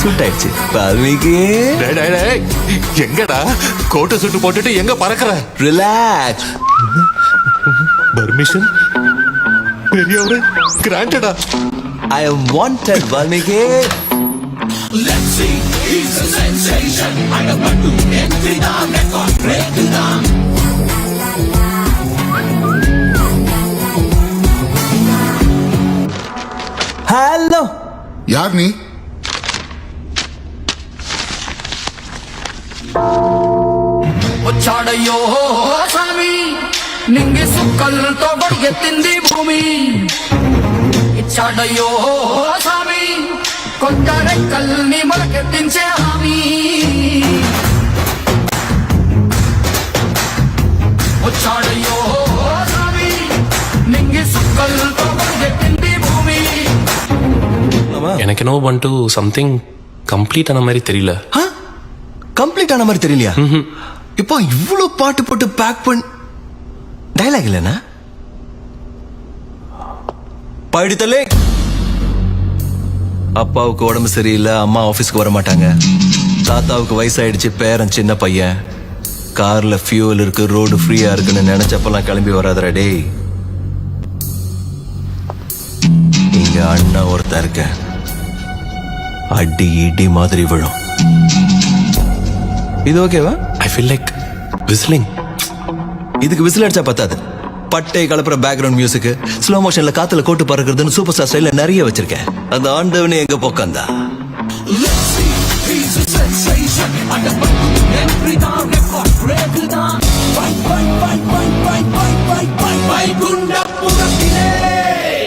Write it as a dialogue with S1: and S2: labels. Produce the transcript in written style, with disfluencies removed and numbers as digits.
S1: Suit ஆயிடுச்சு வால்மீகி.
S2: எங்கடா கோட்டு சுட்டு போட்டுட்டு எங்க பறக்குற?
S1: ரிலாக்ஸ்.
S2: பர்மிஷன் பெரியவரே கிராண்டடா.
S1: I am wanted Valmiki.
S3: Let's see, he's a sensation. I am going to entry the record break down.
S1: Hello.
S4: யார் நீ?
S3: వచ్చాడయ్యో స్వామి నింగి సుక్కలతో బడిగెత్తింది భూమి ఇచ్చాడయ్యో స్వామి కొత్త రెక్కల్ని మొలకెత్తించే హామీ వచ్చాడయ్యో స్వామి నింగి సుక్కలతో బడిగెత్తింది భూమి.
S5: எனக்கு என்னவோ பண்ணிட்டு சம்திங் கம்ப்ளீட் ஆன மாதிரி தெரியல.
S1: கம்ப்ளீட் ஆன மாதிரி தெரியலையா? இப்போ இவ்வளவு பாட்டு போட்டு பேக் பண்ண டைலாக் இல்லைன்னா படித்தலே. அப்பாவுக்கு உடம்பு சரியில்லை, அம்மா ஆபீஸ்க்கு வர மாட்டாங்க. தாத்தாவுக்கு வயசாயிடுச்சு, பேரன் சின்ன பையன். கார்ல ஃபியூல் இருக்கு, ரோடு ஃப்ரீயா இருக்குன்னு நினைச்சப்பெல்லாம் கிளம்பி வராதடா டேய். இங்க அண்ணா ஒருத்தன் இருக்க, அடி இடி மாதிரி விழும். இது ஓகேவா?
S5: I feel like whistling.
S1: இதுக்கு விசில் அடிச்சா பத்தாது. பட்டை கலப்புற பேக்ரவுண்ட் மியூசிக், ஸ்லோ மோஷன்ல காத்துல கோட்டு பறக்குறதுன்னு சூப்பர் ஸ்டார் ஸ்டைல நிறைய வச்சிருக்கேன். அந்த ஆண்டவனே எங்க போக்கந்தா.
S3: Let's see, he's a sensation. I am going to entry the record break down. Bye, bye, bye, bye, bye, bye, bye, bye, bye, bye,